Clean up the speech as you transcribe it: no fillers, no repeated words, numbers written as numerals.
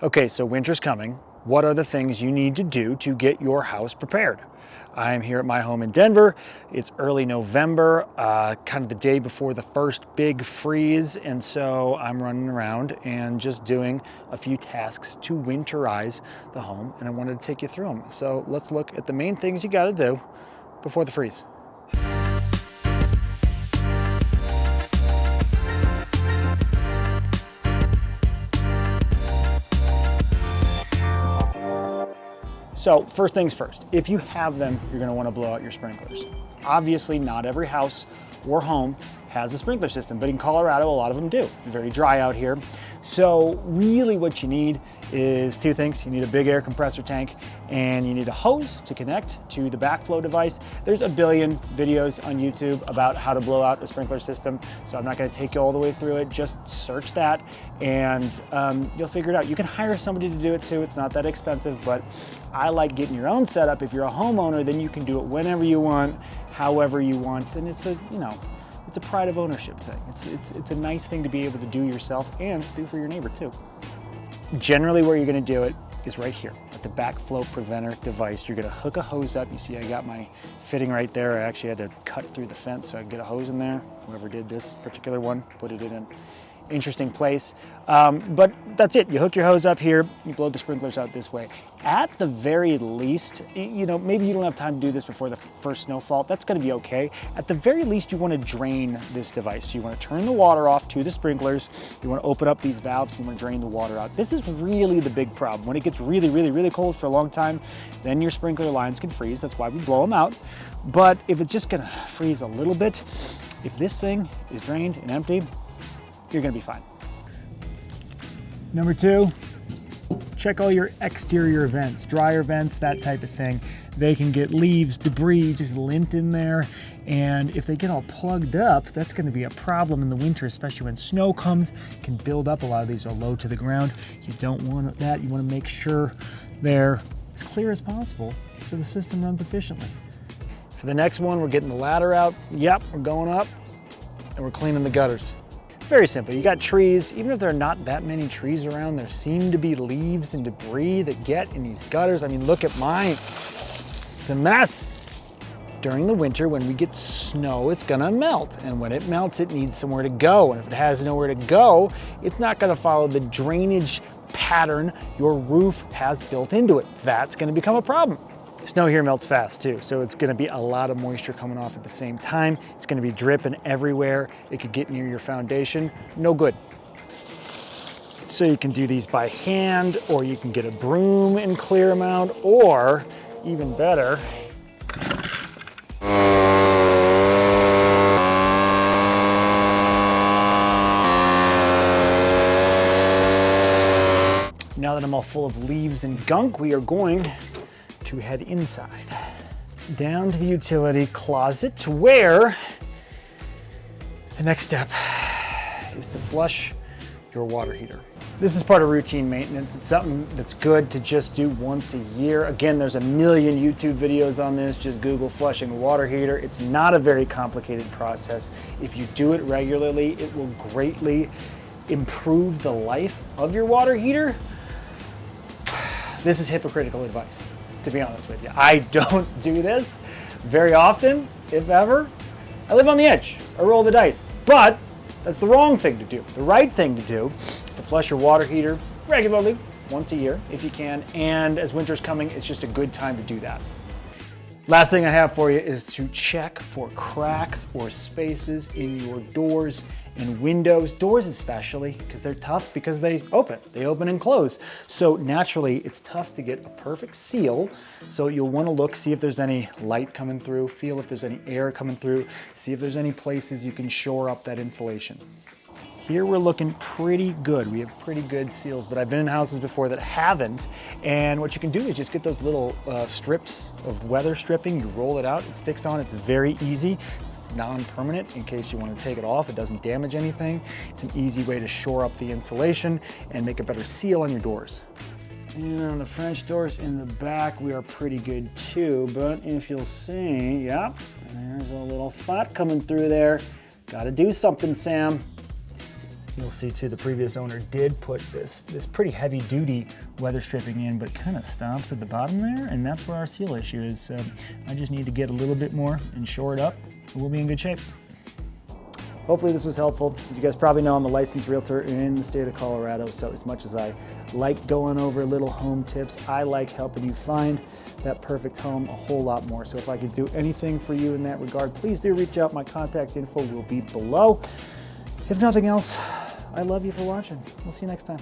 Okay, so winter's coming. What are the things you need to do to get your house prepared? I'm here at my home in Denver. It's early November, kind of the day before the first big freeze, and so I'm running around and just doing a few tasks to winterize the home, and I wanted to take you through them. So let's look at the main things you got to do before the freeze. So first things first, if you have them, you're gonna wanna blow out your sprinklers. Obviously, not every house or home has a sprinkler system, but in Colorado, a lot of them do. It's very dry out here. So really what you need is two things. You need a big air compressor tank and you need a hose to connect to the backflow device. There's a billion videos on YouTube about how to blow out a sprinkler system. So I'm not gonna take you all the way through it. Just search that and you'll figure it out. You can hire somebody to do it too. It's not that expensive, but I like getting your own setup. If you're a homeowner, then you can do it whenever you want, however you want. And it's a, it's a pride of ownership thing. It's a nice thing to be able to do yourself and do for your neighbor too. Generally where you're gonna do it is right here at the backflow preventer device. You're gonna hook a hose up. You see I got my fitting right there. I actually had to cut through the fence so I could get a hose in there. Whoever did this particular one, put it in an interesting place. But that's it. You hook your hose up here, you blow the sprinklers out this way. At the very least, maybe you don't have time to do this before the first snowfall. That's gonna be okay. At the very least, you wanna drain this device. So you wanna turn the water off to the sprinklers. You wanna open up these valves, you wanna drain the water out. This is really the big problem. When it gets really, really, really cold for a long time, then your sprinkler lines can freeze. That's why we blow them out. But if it's just gonna freeze a little bit, if this thing is drained and empty, you're gonna be fine. Number two, check all your exterior vents, dryer vents, that type of thing. They can get leaves, debris, just lint in there. And if they get all plugged up, that's gonna be a problem in the winter, especially when snow comes. It can build up. A lot of these are low to the ground. You don't want that. You wanna make sure they're as clear as possible so the system runs efficiently. For the next one, we're getting the ladder out. Yep, we're going up and we're cleaning the gutters. Very simple. You got trees. Even if there are not that many trees around, there seem to be leaves and debris that get in these gutters. I mean, look at mine. It's a mess. During the winter, when we get snow, it's gonna melt. And when it melts, it needs somewhere to go. And if it has nowhere to go, it's not gonna follow the drainage pattern your roof has built into it. That's gonna become a problem. Snow here melts fast too, so it's gonna be a lot of moisture coming off at the same time. It's gonna be dripping everywhere. It could get near your foundation, no good. So you can do these by hand, or you can get a broom and clear them out, or even better, now that I'm all full of leaves and gunk, we are going to head inside, down to the utility closet, where the next step is to flush your water heater. This is part of routine maintenance. It's something that's good to just do once a year. Again, there's a million YouTube videos on this. Just Google flushing a water heater. It's not a very complicated process. If you do it regularly, it will greatly improve the life of your water heater. This is hypocritical advice, to be honest with you. I don't do this very often, if ever. I live on the edge. I roll the dice. But that's the wrong thing to do. The right thing to do is to flush your water heater regularly, once a year if you can. And as winter's coming, it's just a good time to do that. Last thing I have for you is to check for cracks or spaces in your doors and windows. Doors especially, because they're tough because they open and close. So naturally, it's tough to get a perfect seal. So you'll want to look, see if there's any light coming through, feel if there's any air coming through, see if there's any places you can shore up that insulation. Here we're looking pretty good. We have pretty good seals, but I've been in houses before that haven't. And what you can do is just get those little strips of weather stripping. You roll it out, it sticks on. It's very easy. It's non-permanent in case you want to take it off. It doesn't damage anything. It's an easy way to shore up the insulation and make a better seal on your doors. And on the French doors in the back, we are pretty good too. But if you'll see, yep, there's a little spot coming through there. Got to do something, Sam. You'll see too, the previous owner did put this pretty heavy duty weather stripping in, but kind of stops at the bottom there, and that's where our seal issue is. So I just need to get a little bit more and shore it up, and we'll be in good shape. Hopefully this was helpful. As you guys probably know, I'm a licensed realtor in the state of Colorado, so as much as I like going over little home tips, I like helping you find that perfect home a whole lot more. So if I could do anything for you in that regard, please do reach out. My contact info will be below. If nothing else, I love you for watching. We'll see you next time.